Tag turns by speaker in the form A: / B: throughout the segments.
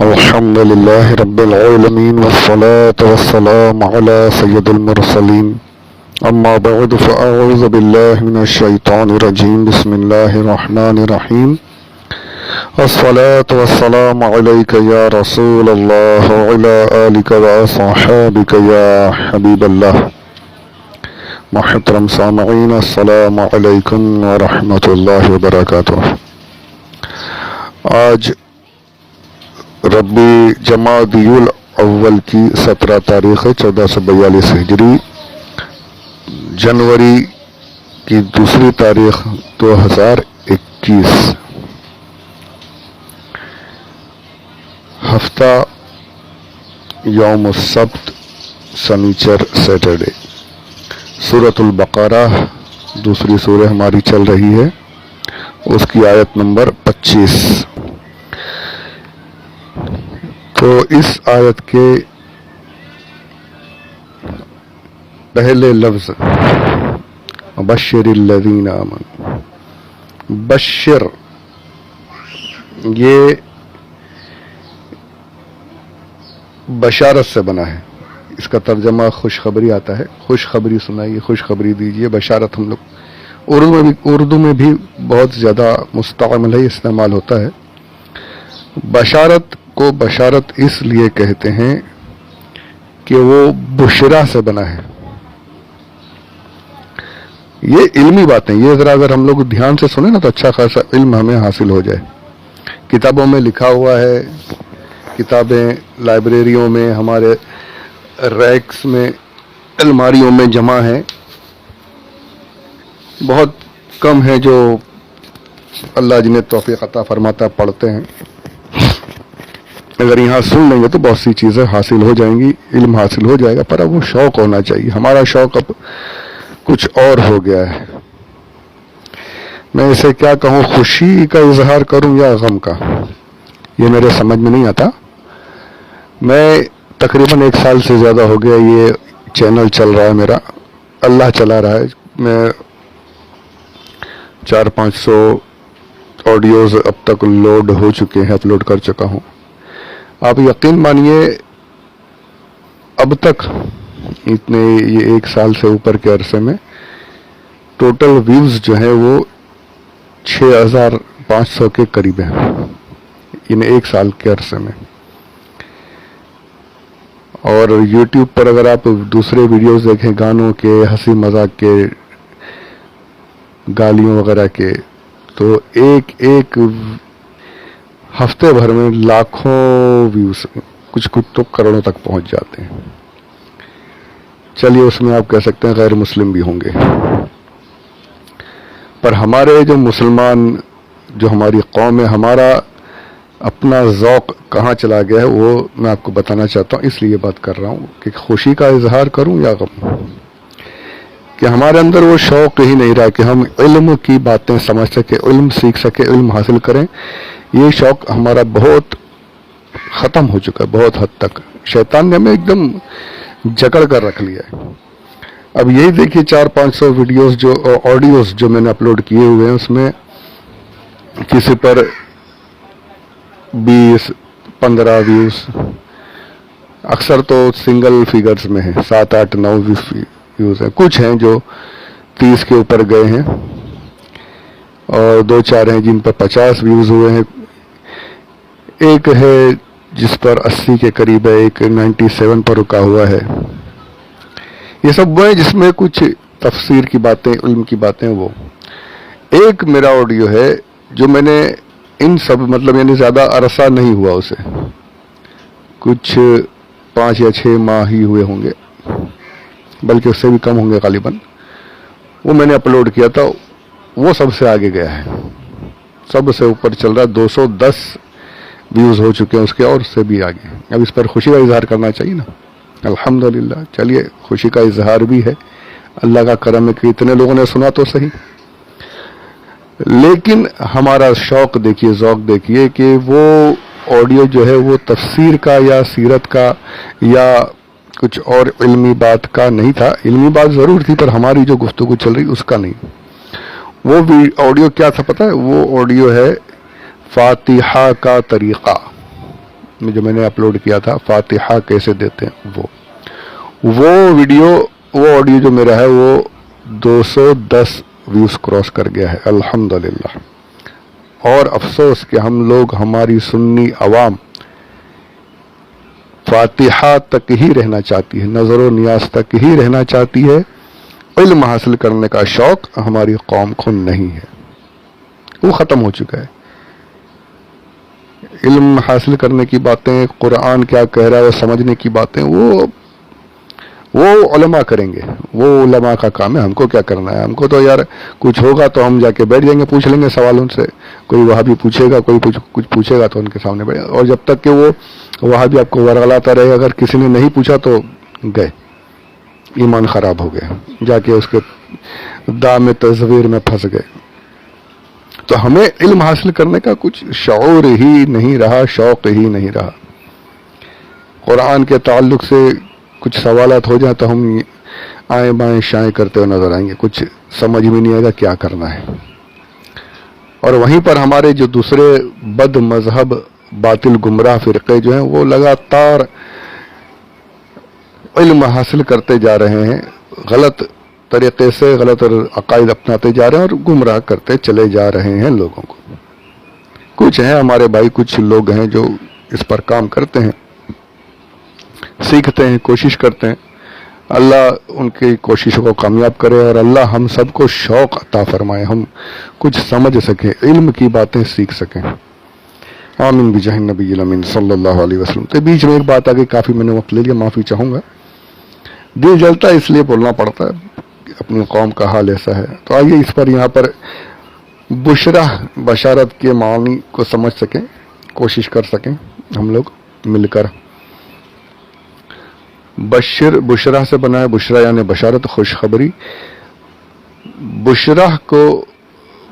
A: الحمد لله رب العالمين والصلاة والسلام على سيد المرسلين أما بعد فأعوذ بالله من الشيطان الرجيم بسم الله الرحمن الرحيم الصلاة والسلام عليك يا رسول الله وعلى آلك وأصحابك يا حبيب الله. محترم سامعین السلام علیکم ورحمۃ اللہ وبرکاتہ. آج ربی جمادی الاول کی 17 تاریخ ہے 1442 ہجری، جنوری کی دوسری تاریخ 2021، ہفتہ یوم السبت سنیچر سیٹرڈے. سورۃ البقرہ دوسری سورہ ہماری چل رہی ہے، اس کی آیت نمبر 25. تو اس آیت کے پہلے لفظ بشر الذین آمنوا، بشر یہ بشارت سے بنا ہے. اس کا ترجمہ خوشخبری آتا ہے، خوشخبری سنائیے، خوشخبری دیجیے. بشارت ہم لوگ اردو میں بھی بہت زیادہ مستعمل ہے، استعمال ہوتا ہے. بشارت کو بشارت اس لیے کہتے ہیں کہ وہ بشرا سے بنا ہے. یہ علمی باتیں، یہ ذرا اگر ہم لوگ دھیان سے سنیں نا تو اچھا خاصا علم ہمیں حاصل ہو جائے. کتابوں میں لکھا ہوا ہے، کتابیں لائبریریوں میں، ہمارے ریکس میں، الماریوں میں جمع ہیں. بہت کم ہیں جو اللہ جنہیں توفیق عطا فرماتا پڑھتے ہیں. اگر یہاں سن لیں گے تو بہت سی چیزیں حاصل ہو جائیں گی، علم حاصل ہو جائے گا. پر اب وہ شوق ہونا چاہیے. ہمارا شوق اب کچھ اور ہو گیا ہے. میں اسے کیا کہوں، خوشی کا اظہار کروں یا غم کا، یہ میرے سمجھ میں نہیں آتا. میں تقریباً 1 سال سے زیادہ ہو گیا یہ چینل چل رہا ہے میرا، اللہ چلا رہا ہے. میں 400-500 آڈیوز اب تک لوڈ ہو چکے ہیں، اپلوڈ کر چکا ہوں. آپ یقین مانیے اب تک اتنے یہ 1 سال سے اوپر کے عرصے میں ٹوٹل ویوز جو ہیں وہ 6500 کے قریب ہیں، یعنی 1 سال کے عرصے میں. اور یوٹیوب پر اگر آپ دوسرے ویڈیوز دیکھیں، گانوں کے، ہنسی مذاق کے، گالیوں وغیرہ کے، تو ایک ہفتے بھر میں لاکھوں ویوز، کچھ تو کروڑوں تک پہنچ جاتے ہیں. چلیے اس میں آپ کہہ سکتے ہیں غیر مسلم بھی ہوں گے، پر ہمارے جو مسلمان، جو ہماری قوم ہے، ہمارا اپنا ذوق کہاں چلا گیا ہے وہ میں آپ کو بتانا چاہتا ہوں. اس لیے بات کر رہا ہوں کہ خوشی کا اظہار کروں یا غم، کہ ہمارے اندر وہ شوق ہی نہیں رہا کہ ہم علم کی باتیں سمجھ سکیں، علم سیکھ سکیں، علم حاصل کریں. یہ شوق ہمارا بہت ختم ہو چکا ہے، بہت حد تک. شیطان نے ہمیں ایک دم جکڑ کر رکھ لیا ہے. اب یہی دیکھیے 400-500 ویڈیوز جو آڈیوز جو میں نے اپلوڈ کیے ہوئے ہیں، اس میں کسی پر 20-15 ویوز، اکثر تو سنگل فیگرز میں ہیں، 7-8-9 ویوز ہیں. کچھ ہیں جو 30 کے اوپر گئے ہیں، اور 2-4 ہیں جن پر 50 ویوز ہوئے ہیں. ایک ہے جس پر 80 کے قریب ہے، ایک 97 پر رکا ہوا ہے. یہ سب وہ ہیں جس میں کچھ تفسیر کی باتیں، علم کی باتیں. وہ ایک میرا آڈیو ہے جو میں نے ان سب مطلب یعنی زیادہ عرصہ نہیں ہوا اسے، کچھ 5 یا 6 ماہ ہی ہوئے ہوں گے، بلکہ اس سے بھی کم ہوں گے غالباً. وہ میں نے اپلوڈ کیا تھا، وہ سب سے آگے گیا ہے، سب سے اوپر چل رہا ہے. 210 ویوز ہو چکے ہیں اس کے، اور اس سے بھی آگے. اب اس پر خوشی کا اظہار کرنا چاہیے نا. الحمدللہ. چلیے خوشی کا اظہار بھی ہے، اللہ کا کرم ہے کہ اتنے لوگوں نے سنا تو صحیح. لیکن ہمارا شوق دیکھیے، ذوق دیکھیے کہ وہ آڈیو جو ہے وہ تفسیر کا یا سیرت کا یا کچھ اور علمی بات کا نہیں تھا. علمی بات ضرور تھی، پر ہماری جو گفتگو چل رہی اس کا نہیں. وہ بھی آڈیو کیا تھا پتہ ہے؟ وہ آڈیو ہے فاتحہ کا طریقہ. جو میں نے اپلوڈ کیا تھا، فاتحہ کیسے دیتے ہیں، وہ ویڈیو، وہ آڈیو جو میرا ہے وہ 210 ویوز کراس کر گیا ہے الحمدللہ۔ اور افسوس کہ ہم لوگ، ہماری سنی عوام فاتحہ تک ہی رہنا چاہتی ہے، نظر و نیاز تک ہی رہنا چاہتی ہے، علم حاصل کرنے کا شوق ہماری قوم کو نہیں ہے، وہ ختم ہو چکا ہے۔ علم حاصل کرنے کی باتیں، قرآن کیا کہہ رہا ہے وہ سمجھنے کی باتیں وہ علماء کریں گے، وہ علماء کا کام ہے، ہم کو کیا کرنا ہے؟ ہم کو تو یار کچھ ہوگا تو ہم جا کے بیٹھ جائیں گے، پوچھ لیں گے سوال ان سے، کوئی وہاں بھی پوچھے گا، کوئی کچھ پوچھے گا تو ان کے سامنے بیٹھے گا، اور جب تک کہ وہ وہاں بھی آپ کو ورغلاتا رہے، اگر کسی نے نہیں پوچھا تو گئے، ایمان خراب ہو گیا، جا کے اس کے دام تصویر میں پھنس گئے۔ تو ہمیں علم حاصل کرنے کا کچھ شعور ہی نہیں رہا، شوق ہی نہیں رہا۔ قرآن کے تعلق سے کچھ سوالات ہو جائیں تو ہم آئیں بائیں شائیں کرتے ہوئے نظر آئیں گے، کچھ سمجھ میں نہیں آئے گا کیا کرنا ہے۔ اور وہیں پر ہمارے جو دوسرے بد مذہب باطل گمراہ فرقے جو ہیں وہ لگاتار علم حاصل کرتے جا رہے ہیں، غلط طریقے سے غلط عقائد اپناتے جا رہے ہیں اور گمراہ کرتے چلے جا رہے ہیں لوگوں کو۔ کچھ ہیں ہمارے بھائی، کچھ لوگ ہیں جو اس پر کام کرتے ہیں، سیکھتے ہیں، کوشش کرتے ہیں، اللہ ان کی کوششوں کو کامیاب کرے اور اللہ ہم سب کو شوق عطا فرمائے، ہم کچھ سمجھ سکیں، علم کی باتیں سیکھ سکیں۔ آمین بجاہ النبی الامین صلی اللہ علیہ وسلم۔ تو بیچ میں ایک بات آ گئی، کافی میں نے وقت لے لیا، معافی چاہوں گا، دل جلتا ہے اس لیے بولنا پڑتا ہے، اپنی قوم کا حال ایسا ہے۔ تو آئیے اس پر یہاں پر بشرا، بشارت کے معنی کو سمجھ سکیں، کوشش کر سکیں ہم لوگ مل کر۔ بشر بشرا سے بنا ہے، بشرا یعنی بشارت، خوشخبری۔ بشرا کو،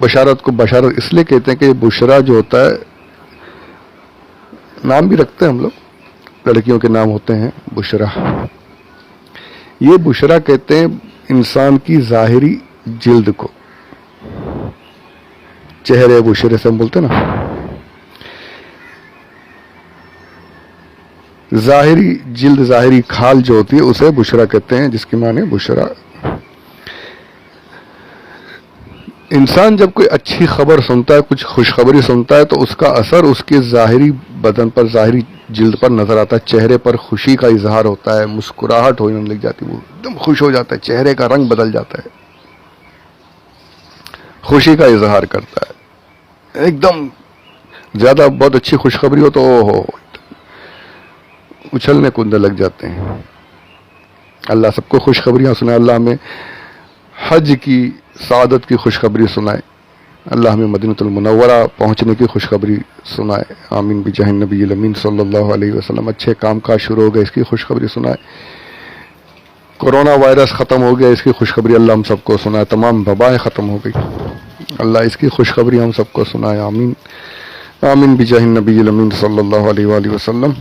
A: بشارت کو بشارت اس لیے کہتے ہیں کہ بشرا جو ہوتا ہے، نام بھی رکھتے ہیں ہم لوگ، لڑکیوں کے نام ہوتے ہیں بشرا۔ یہ بشرا کہتے ہیں انسان کی ظاہری جلد کو، چہرے بشرے سے ہم بولتے ہیں نا، ظاہری جلد، ظاہری کھال جو ہوتی ہے اسے بشرا کہتے ہیں، جس کی معنی بشرا۔ انسان جب کوئی اچھی خبر سنتا ہے، کچھ خوشخبری سنتا ہے، تو اس کا اثر اس کے ظاہری بدن پر، ظاہری جلد پر نظر آتا ہے، چہرے پر خوشی کا اظہار ہوتا ہے، مسکراہٹ ہونے لگ جاتی ہے، وہ ایک دم خوش ہو جاتا ہے، چہرے کا رنگ بدل جاتا ہے، خوشی کا اظہار کرتا ہے، ایک دم زیادہ بہت اچھی خوشخبری ہو تو اچھلنے کودنے لگ جاتے ہیں۔ اللہ سب کو خوشخبریاں سنائے، اللہ ہمیں حج کی سعادت کی خوشخبری سنائے، اللہ ہمیں مدینہ المنورہ پہنچنے کی خوشخبری سنائے، آمین بجاہ النبی الامین صلی اللہ علیہ وسلم۔ اچھے کام کاج شروع ہو گئے، اس کی خوشخبری سنائے، کورونا وائرس ختم ہو گیا، اس کی خوشخبری اللہ ہم سب کو سنائے، تمام وبائیں ختم ہو گئی، اللہ اس کی خوشخبری ہم سب کو سنائے، آمین آمین بجاہ النبی الامین صلی اللہ علیہ وآلہ وسلم۔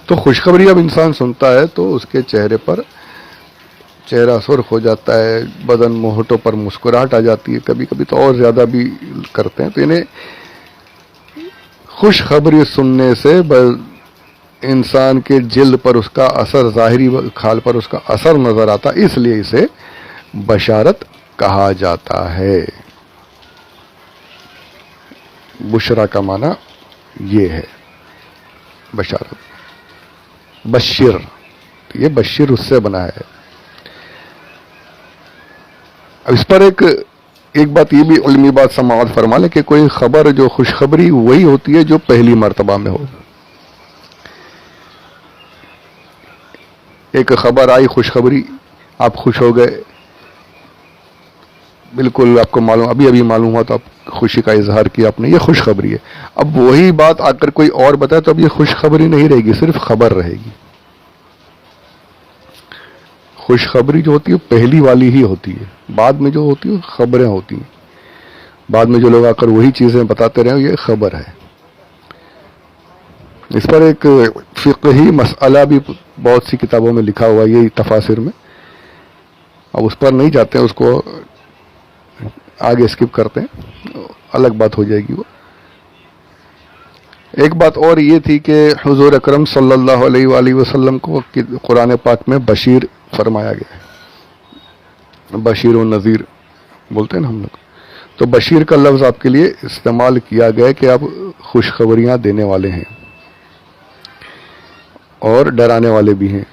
A: تو خوشخبری جب انسان سنتا ہے تو اس کے چہرے پر، چہرہ سرخ ہو جاتا ہے، بدن ہونٹوں پر مسکراہٹ آ جاتی ہے، کبھی کبھی تو اور زیادہ بھی کرتے ہیں۔ تو انہیں خوشخبری سننے سے انسان کے جلد پر اس کا اثر، ظاہری کھال پر اس کا اثر نظر آتا، اس لیے اسے بشارت کہا جاتا ہے۔ بشرا کا معنی یہ ہے، بشارت، بشر، یہ بشر اس سے بنا ہے۔ اب اس پر ایک بات یہ بھی علمی بات سماعت فرما لیں کہ کوئی خبر جو خوشخبری وہی ہوتی ہے جو پہلی مرتبہ میں ہو۔ ایک خبر آئی خوشخبری، آپ خوش ہو گئے، بالکل آپ کو معلوم، ابھی معلوم ہوا تو آپ خوشی کا اظہار کیا آپ نے، یہ خوشخبری ہے۔ اب وہی بات آ کر کوئی اور بتائے تو اب یہ خوشخبری نہیں رہے گی، صرف خبر رہے گی۔ خوشخبری جو ہوتی ہے پہلی والی ہی ہوتی ہے، بعد میں جو ہوتی ہے خبریں ہوتی ہیں، بعد میں جو لوگ آ کر وہی چیزیں بتاتے رہے یہ خبر ہے۔ اس پر ایک فقہی مسئلہ بھی بہت سی کتابوں میں لکھا ہوا ہے، یہ تفاسیر میں، اب اس پر نہیں جاتے ہیں، اس کو آگے اسکپ کرتے ہیں، الگ بات ہو جائے گی وہ۔ ایک بات اور یہ تھی کہ حضور اکرم صلی اللہ علیہ وآلہ وسلم کو قرآن پاک میں بشیر فرمایا گیا ہے، بشیر و نذیر بولتے ہیں نا ہم لوگ، تو بشیر کا لفظ آپ کے لیے استعمال کیا گیا کہ آپ خوشخبریاں دینے والے ہیں اور ڈرانے والے بھی ہیں،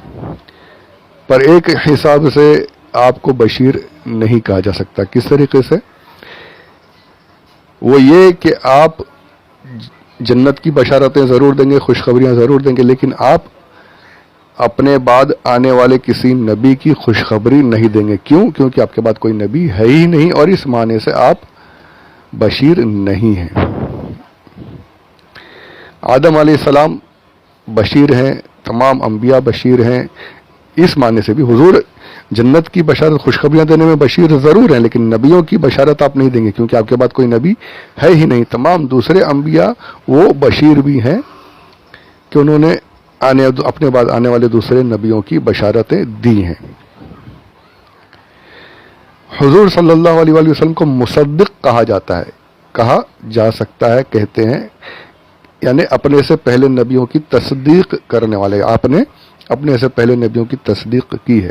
A: پر ایک حساب سے آپ کو بشیر نہیں کہا جا سکتا۔ کس طریقے سے؟ وہ یہ کہ آپ جنت کی بشارتیں ضرور دیں گے، خوشخبریاں ضرور دیں گے، لیکن آپ اپنے بعد آنے والے کسی نبی کی خوشخبری نہیں دیں گے۔ کیوں؟ کیونکہ آپ کے بعد کوئی نبی ہے ہی نہیں، اور اس معنی سے آپ بشیر نہیں ہیں۔ آدم علیہ السلام بشیر ہیں، تمام انبیاء بشیر ہیں، اس معنی سے بھی حضور جنت کی بشارت خوشخبریاں دینے میں بشیر ضرور ہیں، لیکن نبیوں کی بشارت آپ نہیں دیں گے کیونکہ آپ کے بعد کوئی نبی ہے ہی نہیں۔ تمام دوسرے انبیاء وہ بشیر بھی ہیں کہ انہوں نے اپنے بعد آنے والے دوسرے نبیوں کی بشارتیں دی ہیں۔ حضور صلی اللہ علیہ وآلہ وسلم کو مصدق کہا جاتا ہے، کہا جا سکتا ہے، کہتے ہیں، یعنی اپنے سے پہلے نبیوں کی تصدیق کرنے والے۔ آپ نے اپنے سے پہلے نبیوں کی تصدیق کی ہے،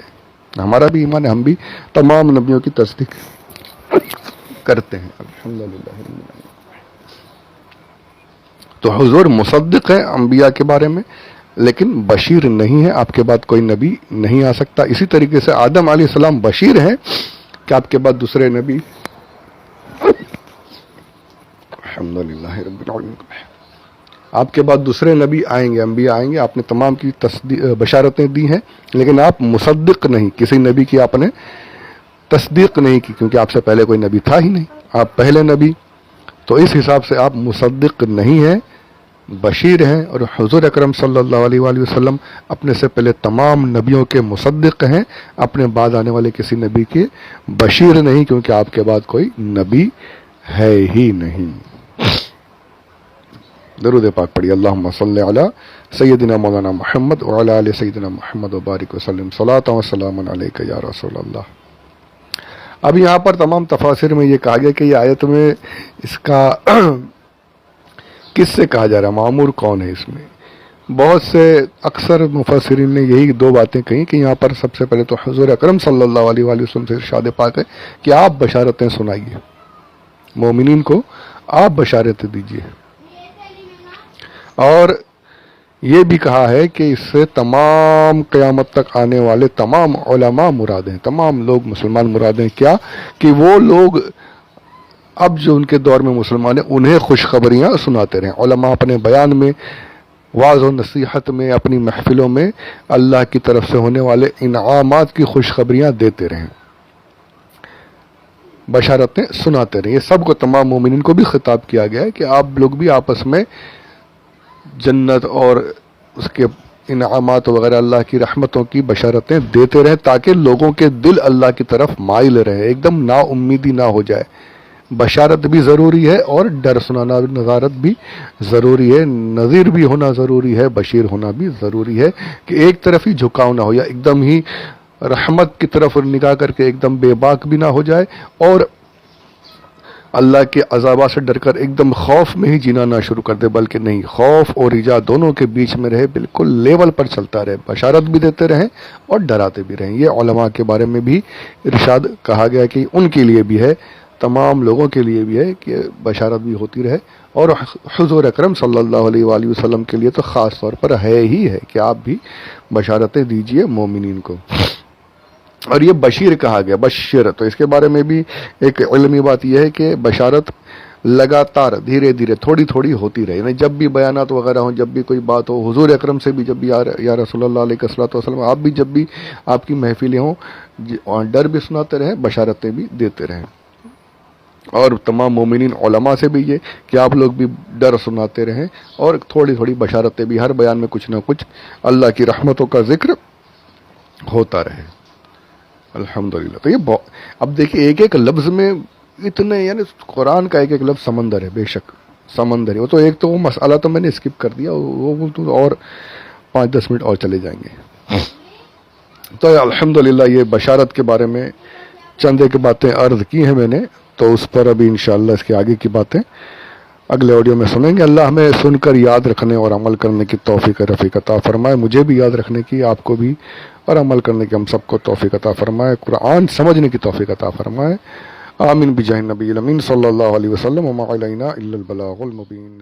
A: ہمارا بھی ایمان ہے، ہم بھی تمام نبیوں کی تصدیق کرتے ہیں، الحمدللہ۔ تو حضور مصدق ہیں انبیاء کے بارے میں، لیکن بشیر نہیں ہے، آپ کے بعد کوئی نبی نہیں آ سکتا۔ اسی طریقے سے آدم علیہ السلام بشیر ہیں کہ آپ کے بعد دوسرے نبی، الحمدللہ رب العالمین، آپ کے بعد دوسرے نبی آئیں گے، انبیاء آئیں گے، آپ نے تمام کی بشارتیں دی ہیں، لیکن آپ مصدق نہیں، کسی نبی کی آپ نے تصدیق نہیں کی کیونکہ آپ سے پہلے کوئی نبی تھا ہی نہیں، آپ پہلے نبی، تو اس حساب سے آپ مصدق نہیں ہیں، بشیر ہیں۔ اور حضور اکرم صلی اللہ علیہ وآلہ وسلم اپنے سے پہلے تمام نبیوں کے مصدق ہیں، اپنے بعد آنے والے کسی نبی کے بشیر نہیں کیونکہ آپ کے بعد کوئی نبی ہے ہی نہیں۔ درود پاک پڑھیے، اللہم صلی علی سیدنا مولانا محمد وعلی آل سیدنا محمد وبارک وسلم، صلاۃ و سلام علیک یا رسول اللہ۔ اب یہاں پر تمام تفاسیر میں یہ کہا گیا کہ یہ آیت میں اس کا کس سے کہا جا رہا ہے، مامور کون ہے اس میں؟ بہت سے اکثر مفسرین نے یہی دو باتیں کہیں کہ یہاں پر سب سے پہلے تو حضور اکرم صلی اللہ علیہ وآلہ وسلم سے ارشاد پاک ہے کہ آپ بشارتیں سنائیے، مومنین کو آپ بشارتیں دیجیے، اور یہ بھی کہا ہے کہ اس سے تمام قیامت تک آنے والے تمام علماء مراد ہیں، تمام لوگ مسلمان مراد ہیں۔ کیا؟ کہ وہ لوگ اب جو ان کے دور میں مسلمان ہیں انہیں خوشخبریاں سناتے رہیں، علماء اپنے بیان میں، واعظ و نصیحت میں، اپنی محفلوں میں اللہ کی طرف سے ہونے والے انعامات کی خوشخبریاں دیتے رہیں، بشارتیں سناتے رہیں۔ یہ سب کو، تمام مومنین کو بھی خطاب کیا گیا ہے کہ آپ لوگ بھی آپس میں جنت اور اس کے انعامات وغیرہ اللہ کی رحمتوں کی بشارتیں دیتے رہیں تاکہ لوگوں کے دل اللہ کی طرف مائل رہے، ایک دم نا امیدی نہ ہو جائے۔ بشارت بھی ضروری ہے اور ڈر سنانا، نذارت بھی ضروری ہے، نذیر بھی ہونا ضروری ہے، بشیر ہونا بھی ضروری ہے کہ ایک طرف ہی جھکاؤ نہ ہو، یا ایک دم ہی رحمت کی طرف نگاہ کر کے ایک دم بے باک بھی نہ ہو جائے، اور اللہ کے عذابات سے ڈر کر ایک دم خوف میں ہی جینا نہ شروع کر دے، بلکہ نہیں، خوف اور رجا دونوں کے بیچ میں رہے، بالکل لیول پر چلتا رہے، بشارت بھی دیتے رہیں اور ڈراتے بھی رہیں۔ یہ علماء کے بارے میں بھی ارشاد کہا گیا کہ ان کے لیے بھی ہے، تمام لوگوں کے لیے بھی ہے کہ بشارت بھی ہوتی رہے، اور حضور اکرم صلی اللہ علیہ وآلہ وسلم کے لیے تو خاص طور پر ہے ہی ہے کہ آپ بھی بشارتیں دیجئے مومنین کو۔ اور یہ بشیر کہا گیا، بشیر، تو اس کے بارے میں بھی ایک علمی بات یہ ہے کہ بشارت لگاتار دھیرے دھیرے تھوڑی تھوڑی ہوتی رہے، یعنی جب بھی بیانات وغیرہ ہوں، جب بھی کوئی بات ہو، حضور اکرم سے بھی جب بھی یا رسول اللہ علیہ الصلوۃ والسلام، آپ بھی جب بھی آپ کی محفلیں ہوں، ڈر بھی سناتے رہیں، بشارتیں بھی دیتے رہیں۔ اور تمام مومنین علماء سے بھی یہ کہ آپ لوگ بھی ڈر سناتے رہیں اور تھوڑی تھوڑی بشارتیں بھی، ہر بیان میں کچھ نہ کچھ اللہ کی رحمتوں کا ذکر ہوتا رہے، الحمدللہ۔ تو یہ اب دیکھیے ایک ایک لفظ میں اتنے، یعنی قرآن کا ایک ایک لفظ سمندر ہے، بے شک سمندر ہے وہ تو۔ ایک تو وہ مسئلہ تو میں نے اسکپ کر دیا، وہ تو اور 5-10 منٹ اور چلے جائیں گے۔ تو الحمدللہ یہ بشارت کے بارے میں چند ایک باتیں عرض کی ہیں میں نے، تو اس پر ابھی انشاءاللہ اس کے آگے کی باتیں اگلے آڈیو میں سنیں گے۔ اللہ ہمیں سن کر یاد رکھنے اور عمل کرنے کی توفیق رفیق عطا فرمائے، مجھے بھی یاد رکھنے کی، آپ کو بھی، اور عمل کرنے کی ہم سب کو توفیق عطا فرمائے، قرآن سمجھنے کی توفیق عطا فرمائے۔ آمین بجاہ النبی الامین صلی اللہ علیہ وسلم، وما علینا الا البلاغ المبین۔